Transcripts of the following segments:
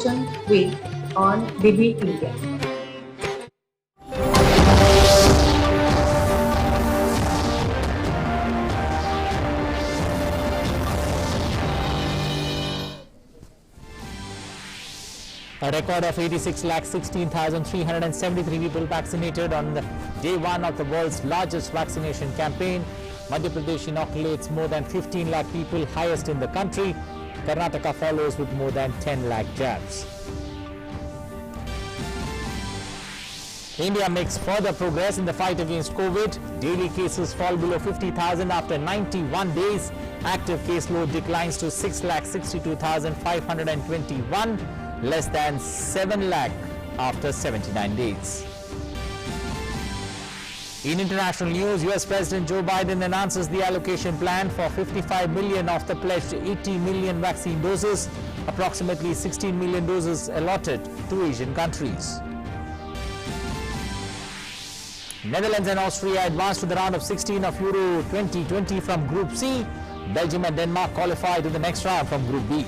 Week on DB India. A record of 86,16,373 people vaccinated on the day one of the world's largest vaccination campaign. Madhya Pradesh inoculates more than 15 lakh people, highest in the country. Karnataka follows with more than 10 lakh jabs. India makes further progress in the fight against COVID. Daily cases fall below 50,000 after 91 days. Active caseload declines to 6,62,521. Less than 7 lakh after 79 days. In international news, US President Joe Biden announces the allocation plan for 55 million of the pledged 80 million vaccine doses, approximately 16 million doses allotted to Asian countries. Netherlands and Austria advanced to the round of 16 of Euro 2020 from Group C. Belgium and Denmark qualified to the next round from Group B.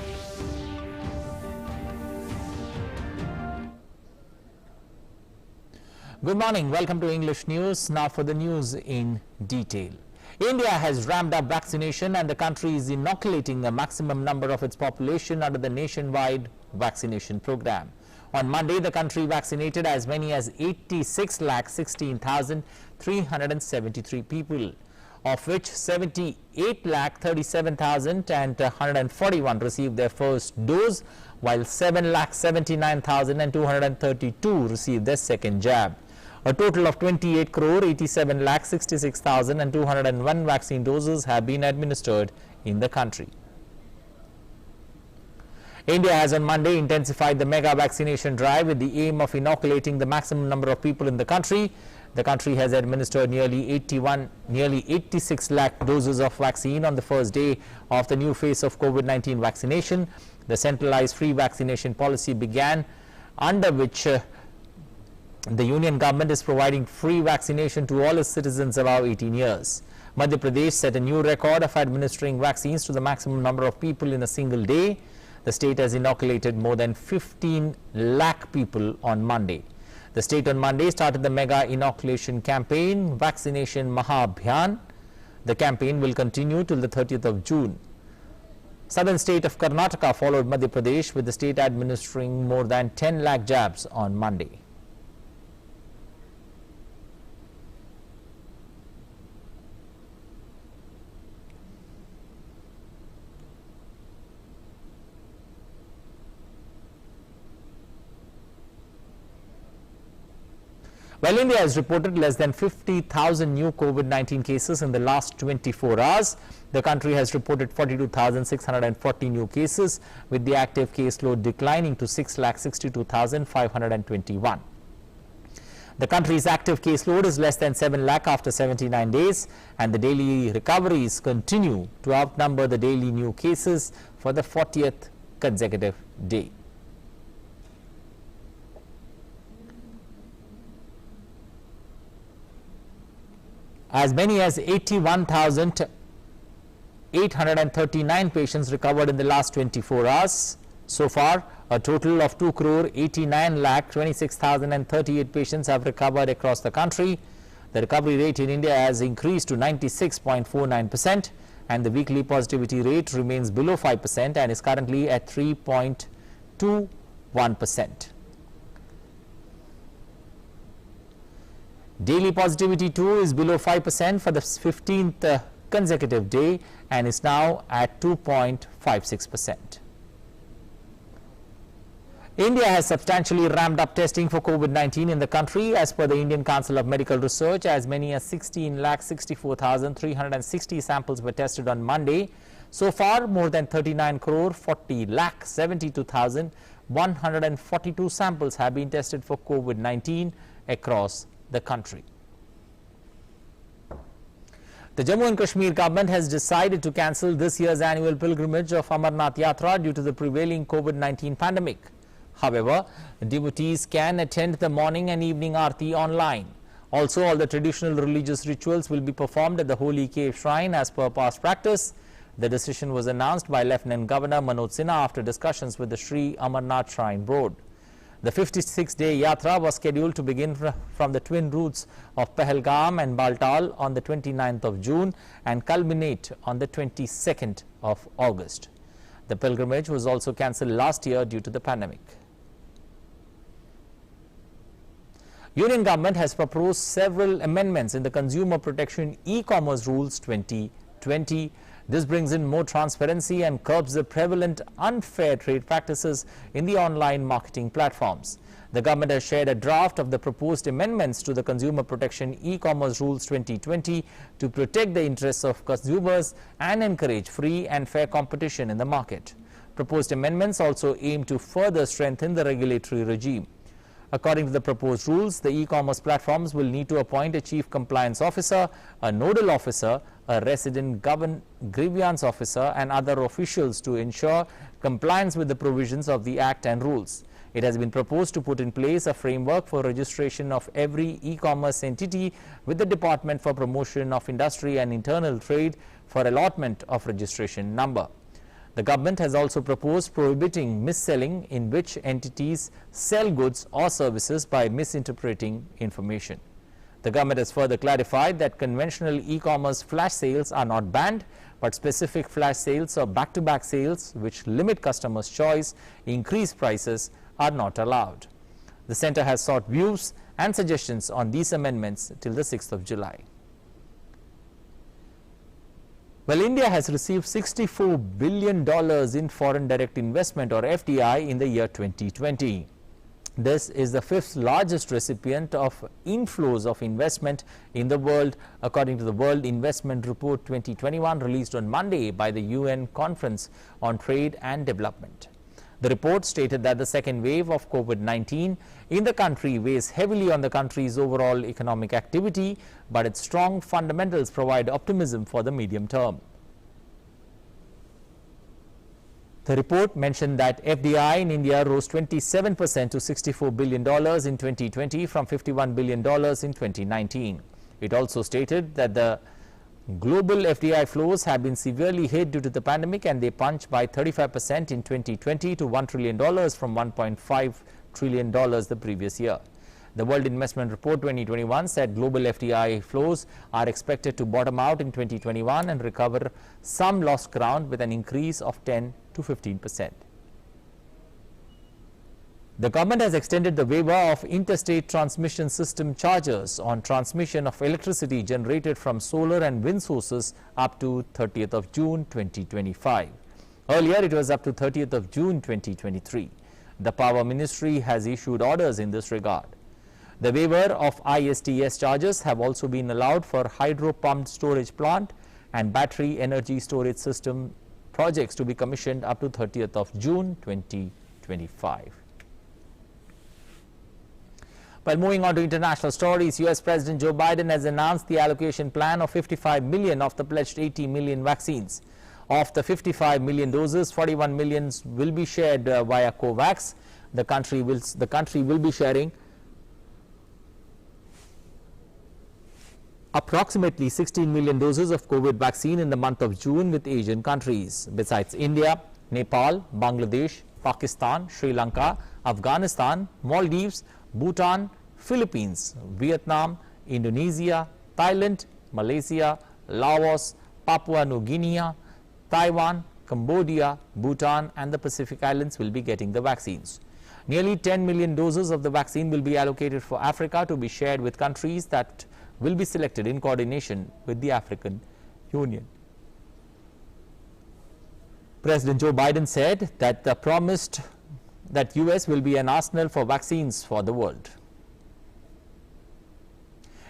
Good morning. Welcome to English News. Now for the news in detail. India has ramped up vaccination and the country is inoculating a maximum number of its population under the nationwide vaccination program. On Monday, the country vaccinated as many as 86,16,373 people, of which 78,37,141 received their first dose, while 7,79,232 received their second jab. A total of 28,87,66,201 vaccine doses have been administered in the country. India has on Monday intensified the mega vaccination drive with the aim of inoculating the maximum number of people in the country. The country has administered nearly 86 lakh doses of vaccine on the first day of the new phase of COVID-19 vaccination. The centralized free vaccination policy began, under which the union government is providing free vaccination to all its citizens above 18 years. Madhya Pradesh set a new record of administering vaccines to the maximum number of people in a single day. The state has inoculated more than 15 lakh people on Monday. The state on Monday started the mega inoculation campaign, Vaccination Mahabhiyan. The campaign will continue till the 30th of June. Southern state of Karnataka followed Madhya Pradesh, with the state administering more than 10 lakh jabs on Monday. Well, India has reported less than 50,000 new COVID-19 cases in the last 24 hours. The country has reported 42,640 new cases, with the active caseload declining to 6,62,521. The country's active caseload is less than 7 lakh after 79 days, and the daily recoveries continue to outnumber the daily new cases for the 40th consecutive day. As many as 81,839 patients recovered in the last 24 hours. So far, a total of 2,89,26,038 patients have recovered across the country. The recovery rate in India has increased to 96.49%, and the weekly positivity rate remains below 5% and is currently at 3.21%. Daily positivity too is below 5% for the 15th consecutive day and is now at 2.56%. India has substantially ramped up testing for COVID-19 in the country. As per the Indian Council of Medical Research, as many as 16,64,360 samples were tested on Monday. So far, more than 39,40,72,142 samples have been tested for COVID-19 across the country. The Jammu and Kashmir government has decided to cancel this year's annual pilgrimage of Amarnath Yatra due to the prevailing COVID-19 pandemic. However, devotees can attend the morning and evening aarti online. Also, all the traditional religious rituals will be performed at the Holy Cave Shrine as per past practice. The decision was announced by Lieutenant Governor Manoj Sinha after discussions with the Sri Amarnath Shrine Board. The 56-day Yatra was scheduled to begin from the twin routes of Pahalgam and Baltal on the 29th of June and culminate on the 22nd of August. The pilgrimage was also cancelled last year due to the pandemic. Union government has proposed several amendments in the Consumer Protection E-commerce Rules 2020. This brings in more transparency and curbs the prevalent unfair trade practices in the online marketing platforms. The government has shared a draft of the proposed amendments to the Consumer Protection E-commerce Rules 2020 to protect the interests of consumers and encourage free and fair competition in the market. Proposed amendments also aim to further strengthen the regulatory regime. According to the proposed rules, the e-commerce platforms will need to appoint a chief compliance officer, a nodal officer, a resident grievance officer and other officials to ensure compliance with the provisions of the Act and rules. It has been proposed to put in place a framework for registration of every e-commerce entity with the Department for Promotion of Industry and Internal Trade for allotment of registration number. The government has also proposed prohibiting mis-selling, in which entities sell goods or services by misinterpreting information. The government has further clarified that conventional e-commerce flash sales are not banned, but specific flash sales or back-to-back sales which limit customers' choice, increase prices, are not allowed. The centre has sought views and suggestions on these amendments till the 6th of July. Well, India has received $64 billion in foreign direct investment or FDI in the year 2020. This is the fifth largest recipient of inflows of investment in the world, according to the World Investment Report 2021 released on Monday by the UN Conference on Trade and Development. The report stated that the second wave of COVID-19 in the country weighs heavily on the country's overall economic activity, but its strong fundamentals provide optimism for the medium term. The report mentioned that FDI in India rose 27% to $64 billion in 2020 from $51 billion in 2019. It also stated that the global FDI flows have been severely hit due to the pandemic, and they plunged by 35% in 2020 to $1 trillion from $1.5 trillion the previous year. The World Investment Report 2021 said global FDI flows are expected to bottom out in 2021 and recover some lost ground with an increase of 10 to 15%. The government has extended the waiver of interstate transmission system charges on transmission of electricity generated from solar and wind sources up to 30th of June 2025. Earlier, it was up to 30th of June 2023. The Power Ministry has issued orders in this regard. The waiver of ISTS charges have also been allowed for hydro pumped storage plant and battery energy storage system projects to be commissioned up to 30th of June 2025. Well, moving on to international stories, US President Joe Biden has announced the allocation plan of 55 million of the pledged 80 million vaccines. Of the 55 million doses, 41 million will be shared via COVAX. The country will be sharing approximately 16 million doses of COVID vaccine in the month of June with Asian countries. Besides India, Nepal, Bangladesh, Pakistan, Sri Lanka, Afghanistan, Maldives, Bhutan, Philippines, Vietnam, Indonesia, Thailand, Malaysia, Laos, Papua New Guinea, Taiwan, Cambodia, Bhutan and the Pacific Islands will be getting the vaccines. Nearly 10 million doses of the vaccine will be allocated for Africa to be shared with countries that will be selected in coordination with the African Union. President Joe Biden said that that US will be an arsenal for vaccines for the world.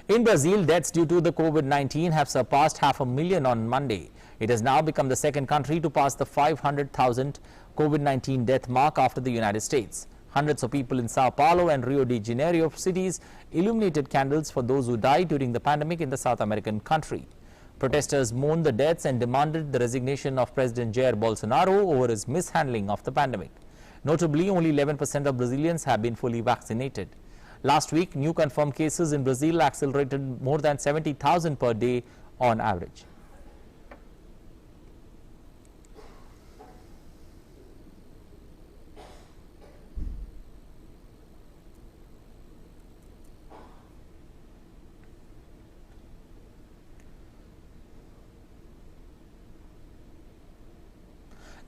In Brazil, deaths due to the COVID-19 have surpassed 500,000 on Monday. It has now become the second country to pass the 500,000 COVID-19 death mark after the United States. Hundreds of people in Sao Paulo and Rio de Janeiro cities illuminated candles for those who died during the pandemic in the South American country. Protesters mourned the deaths and demanded the resignation of President Jair Bolsonaro over his mishandling of the pandemic. Notably, only 11% of Brazilians have been fully vaccinated. Last week, new confirmed cases in Brazil accelerated more than 70,000 per day on average.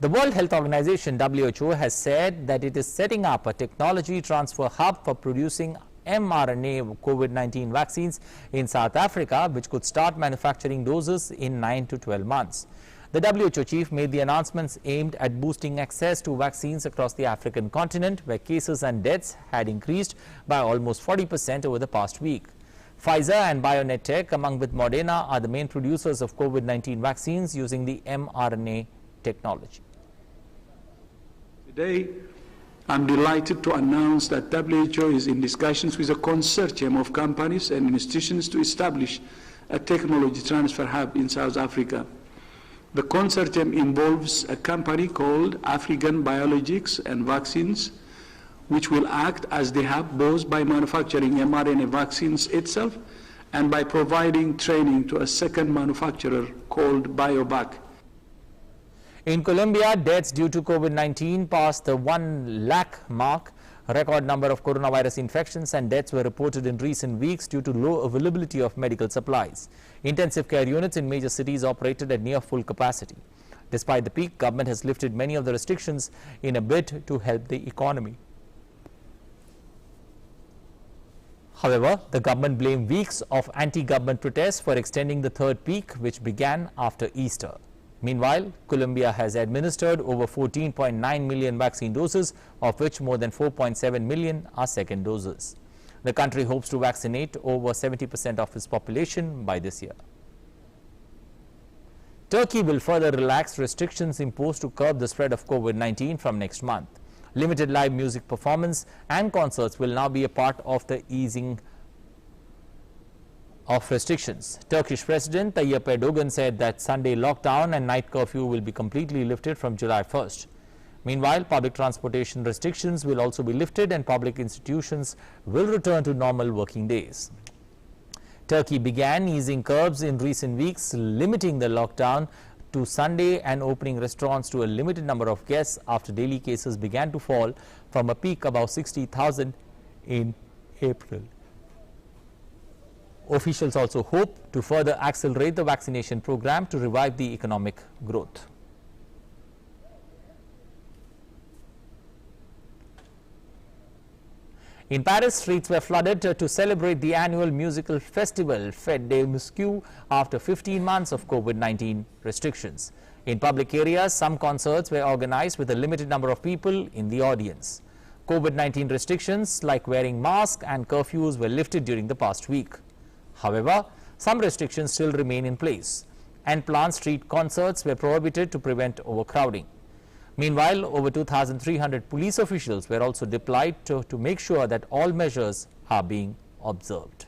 The World Health Organization (WHO) has said that it is setting up a technology transfer hub for producing mRNA COVID-19 vaccines in South Africa, which could start manufacturing doses in 9 to 12 months. The WHO chief made the announcements aimed at boosting access to vaccines across the African continent, where cases and deaths had increased by almost 40% over the past week. Pfizer and BioNTech, along with Moderna, are the main producers of COVID-19 vaccines using the mRNA technology. Today, I'm delighted to announce that WHO is in discussions with a consortium of companies and institutions to establish a technology transfer hub in South Africa. The consortium involves a company called African Biologics and Vaccines, which will act as the hub both by manufacturing mRNA vaccines itself and by providing training to a second manufacturer called BioVac. In Colombia, deaths due to COVID-19 passed the 1 lakh mark. A record number of coronavirus infections and deaths were reported in recent weeks due to low availability of medical supplies. Intensive care units in major cities operated at near full capacity. Despite the peak, government has lifted many of the restrictions in a bid to help the economy. However, the government blamed weeks of anti-government protests for extending the third peak, which began after Easter. Meanwhile, Colombia has administered over 14.9 million vaccine doses, of which more than 4.7 million are second doses. The country hopes to vaccinate over 70% of its population by this year. Turkey will further relax restrictions imposed to curb the spread of COVID-19 from next month. Limited live music performance and concerts will now be a part of the easing of restrictions. Turkish President Tayyip Erdogan said that Sunday lockdown and night curfew will be completely lifted from July 1st. Meanwhile, public transportation restrictions will also be lifted and public institutions will return to normal working days. Turkey began easing curbs in recent weeks, limiting the lockdown to Sunday and opening restaurants to a limited number of guests after daily cases began to fall from a peak above 60,000 in April. Officials also hope to further accelerate the vaccination program to revive the economic growth. In Paris, streets were flooded to celebrate the annual musical festival Fête des Musiques after 15 months of COVID-19 restrictions. In public areas, some concerts were organized with a limited number of people in the audience. COVID-19 restrictions like wearing masks and curfews were lifted during the past week. However, some restrictions still remain in place, and planned street concerts were prohibited to prevent overcrowding. Meanwhile, over 2,300 police officials were also deployed to make sure that all measures are being observed.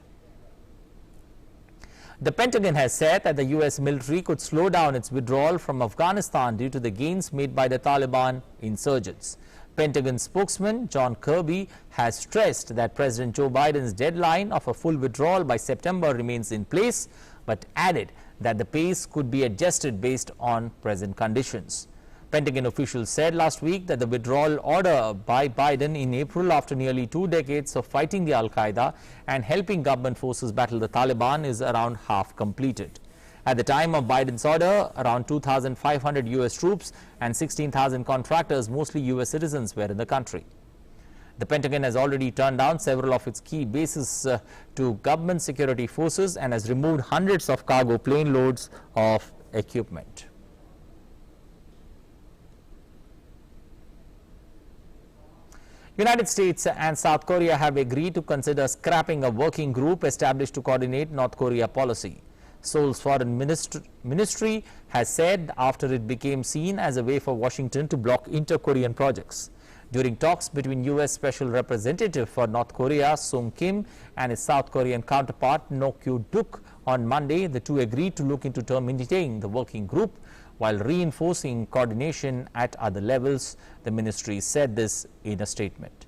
The Pentagon has said that the U.S. military could slow down its withdrawal from Afghanistan due to the gains made by the Taliban insurgents. Pentagon spokesman John Kirby has stressed that President Joe Biden's deadline of a full withdrawal by September remains in place, but added that the pace could be adjusted based on present conditions. Pentagon officials said last week that the withdrawal order by Biden in April, after nearly 2 decades of fighting the Al-Qaeda and helping government forces battle the Taliban, is around half completed. At the time of Biden's order, around 2,500 U.S. troops and 16,000 contractors, mostly U.S. citizens, were in the country. The Pentagon has already turned down several of its key bases to government security forces and has removed hundreds of cargo plane loads of equipment. United States and South Korea have agreed to consider scrapping a working group established to coordinate North Korea policy. Seoul's foreign ministry has said after it became seen as a way for Washington to block inter-Korean projects. During talks between U.S. Special Representative for North Korea Sung Kim and his South Korean counterpart No Kyu-duk on Monday, the two agreed to look into terminating the working group while reinforcing coordination at other levels. The ministry said this in a statement.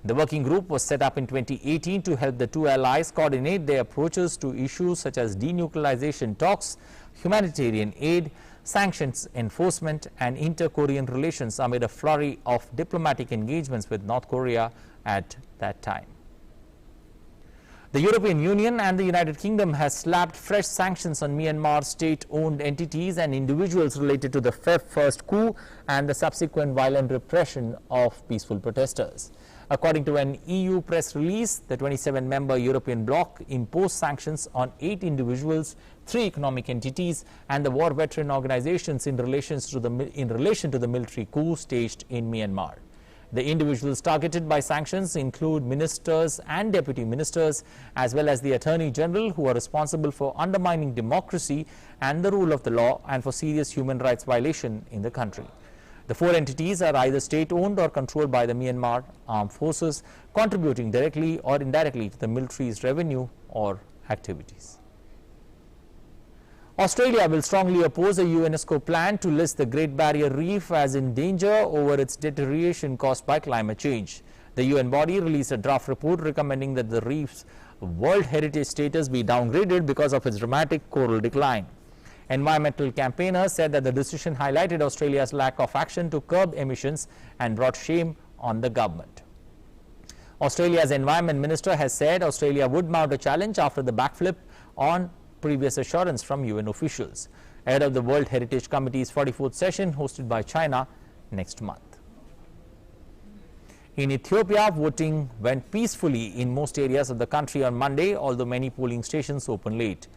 The working group was set up in 2018 to help the two allies coordinate their approaches to issues such as denuclearization talks, humanitarian aid, sanctions enforcement, and inter-Korean relations amid a flurry of diplomatic engagements with North Korea at that time. The European Union and the United Kingdom has slapped fresh sanctions on Myanmar state-owned entities and individuals related to the Feb 1st coup and the subsequent violent repression of peaceful protesters. According to an EU press release, the 27-member European bloc imposed sanctions on 8 individuals, 3 economic entities and the war veteran organizations in relation to the military coup staged in Myanmar. The individuals targeted by sanctions include ministers and deputy ministers, as well as the Attorney General, who are responsible for undermining democracy and the rule of the law and for serious human rights violation in the country. The 4 entities are either state-owned or controlled by the Myanmar armed forces, contributing directly or indirectly to the military's revenue or activities. Australia will strongly oppose a UNESCO plan to list the Great Barrier Reef as in danger over its deterioration caused by climate change. The UN body released a draft report recommending that the reef's World Heritage status be downgraded because of its dramatic coral decline. Environmental campaigners said that the decision highlighted Australia's lack of action to curb emissions and brought shame on the government. Australia's Environment Minister has said Australia would mount a challenge after the backflip on previous assurance from UN officials ahead of the World Heritage Committee's 44th session hosted by China next month. In Ethiopia, voting went peacefully in most areas of the country on Monday, although many polling stations opened late.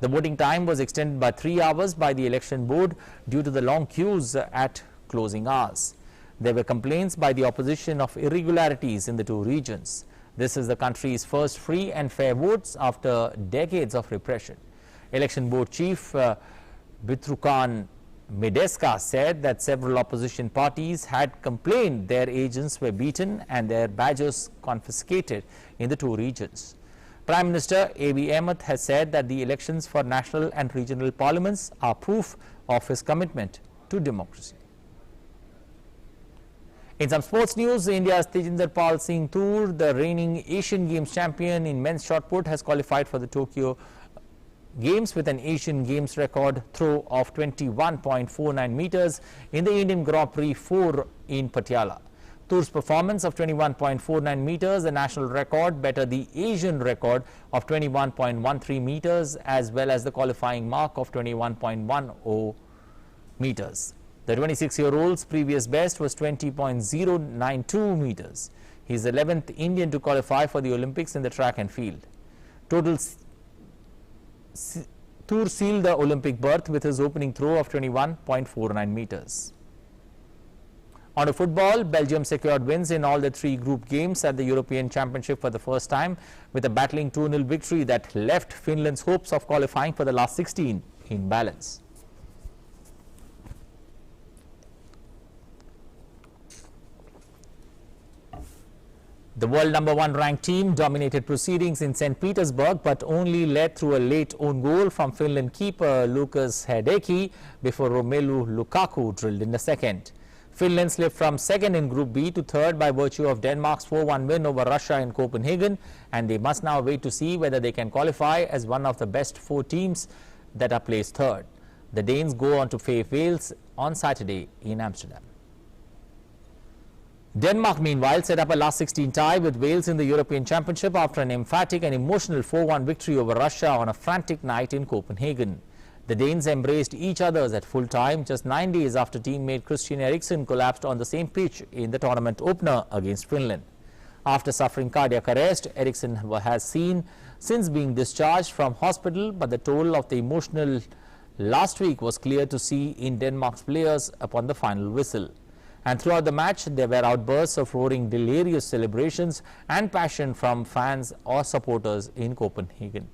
The voting time was extended by 3 hours by the election board due to the long queues at closing hours. There were complaints by the opposition of irregularities in the 2 regions. This is the country's first free and fair votes after decades of repression. Election Board Chief Bitrukan Medeska said that several opposition parties had complained their agents were beaten and their badges confiscated in the 2 regions. Prime Minister Abiy Ahmed has said that the elections for national and regional parliaments are proof of his commitment to democracy. In some sports news, India's Tejinder Pal Singh Toor, the reigning Asian Games champion in men's shot put, has qualified for the Tokyo Games with an Asian Games record throw of 21.49 meters in the Indian Grand Prix 4 in Patiala. Toor's performance of 21.49 meters, the national record, bettered the Asian record of 21.13 meters as well as the qualifying mark of 21.10 meters. The 26-year-old's previous best was 20.092 meters. He is the 11th Indian to qualify for the Olympics in the track and field. Toor sealed the Olympic berth with his opening throw of 21.49 meters. On to football, Belgium secured wins in all the 3 group games at the European Championship for the first time with a battling 2-0 victory that left Finland's hopes of qualifying for the last 16 in balance. The world #1 ranked team dominated proceedings in St. Petersburg but only led through a late own goal from Finland keeper Lukas Hideki before Romelu Lukaku drilled in the second. Finland slipped from second in Group B to third by virtue of Denmark's 4-1 win over Russia in Copenhagen, and they must now wait to see whether they can qualify as one of the best 4 teams that are placed third. The Danes go on to face Wales on Saturday in Amsterdam. Denmark, meanwhile, set up a last 16 tie with Wales in the European Championship after an emphatic and emotional 4-1 victory over Russia on a frantic night in Copenhagen. The Danes embraced each other at full time just 9 days after teammate Christian Eriksen collapsed on the same pitch in the tournament opener against Finland. After suffering cardiac arrest, Eriksen has since being discharged from hospital, but the toll of the emotional last week was clear to see in Denmark's players upon the final whistle. And throughout the match, there were outbursts of roaring, delirious celebrations and passion from fans or supporters in Copenhagen.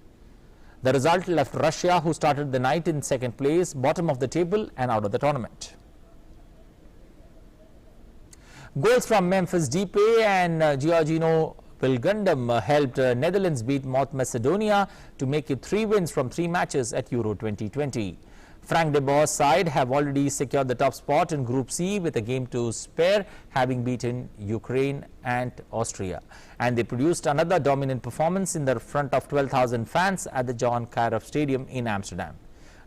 The result left Russia, who started the night in second place, bottom of the table and out of the tournament. Goals from Memphis Depay and Giorgino Wijnaldum helped Netherlands beat Macedonia to make it 3 wins from 3 matches at Euro 2020. Frank de Boer's side have already secured the top spot in Group C with a game to spare, having beaten Ukraine and Austria. And they produced another dominant performance in the front of 12,000 fans at the Johan Cruijff Stadium in Amsterdam.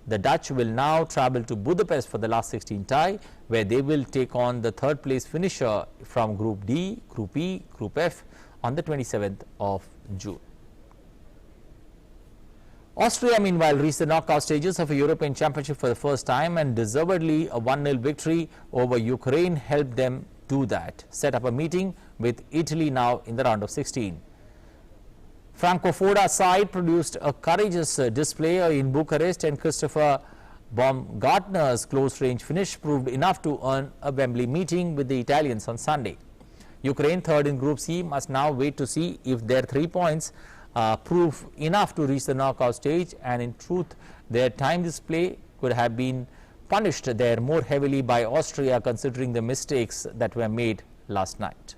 The Dutch will now travel to Budapest for the last 16 tie, where they will take on the 3rd place finisher from Group D, Group E, Group F on the 27th of June. Austria, meanwhile, reached the knockout stages of a European Championship for the first time, and deservedly a 1-0 victory over Ukraine helped them do that. Set up a meeting with Italy now in the round of 16. Franco Foda's side produced a courageous display in Bucharest, and Christopher Baumgartner's close-range finish proved enough to earn a Wembley meeting with the Italians on Sunday. Ukraine, third in Group C, must now wait to see if their 3 points prove enough to reach the knockout stage, and in truth their time display could have been punished there more heavily by Austria, considering the mistakes that were made last night.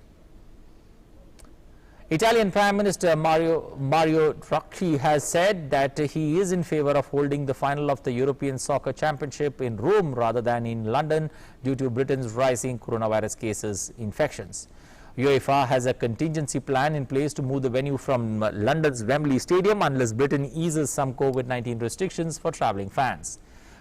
Italian Prime Minister Mario Draghi has said that he is in favor of holding the final of the European Soccer Championship in Rome rather than in London due to Britain's rising coronavirus cases infections. UEFA has a contingency plan in place to move the venue from London's Wembley Stadium unless Britain eases some COVID-19 restrictions for travelling fans.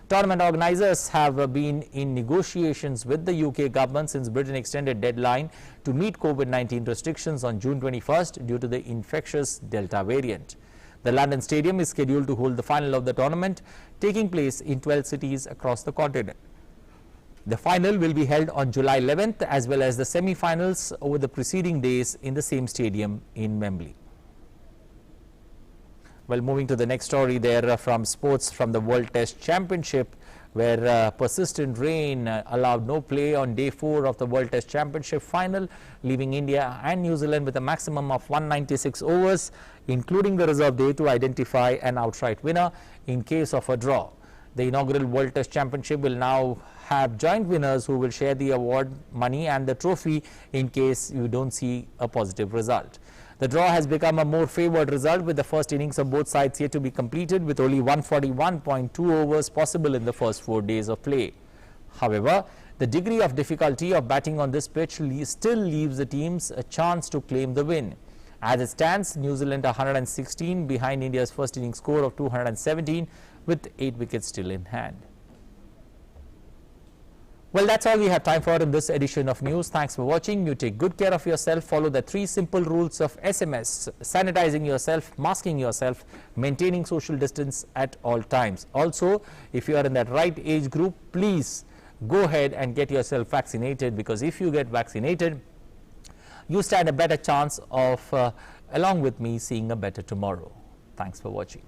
Tournament organisers have been in negotiations with the UK government since Britain extended deadline to meet COVID-19 restrictions on June 21st due to the infectious Delta variant. The London Stadium is scheduled to hold the final of the tournament, taking place in 12 cities across the continent. The final will be held on July 11th as well as the semi-finals over the preceding days in the same stadium in Wembley. Well, moving to the next story there from sports from the World Test Championship, where persistent rain allowed no play on day 4 of the World Test Championship final, leaving India and New Zealand with a maximum of 196 overs, including the reserve day, to identify an outright winner in case of a draw. The inaugural World Test Championship will now have joint winners who will share the award money and the trophy in case you don't see a positive result. The draw has become a more favoured result, with the first innings of both sides yet to be completed, with only 141.2 overs possible in the first 4 days of play. However, the degree of difficulty of batting on this pitch still leaves the teams a chance to claim the win. As it stands, New Zealand are 116 behind India's first innings score of 217, with 8 wickets still in hand. Well, that's all we have time for in this edition of news. Thanks for watching. You take good care of yourself. Follow the 3 simple rules of SMS: sanitizing yourself, masking yourself, maintaining social distance at all times. Also, if you are in that right age group, please go ahead and get yourself vaccinated, because if you get vaccinated, you stand a better chance of, along with me, seeing a better tomorrow. Thanks for watching.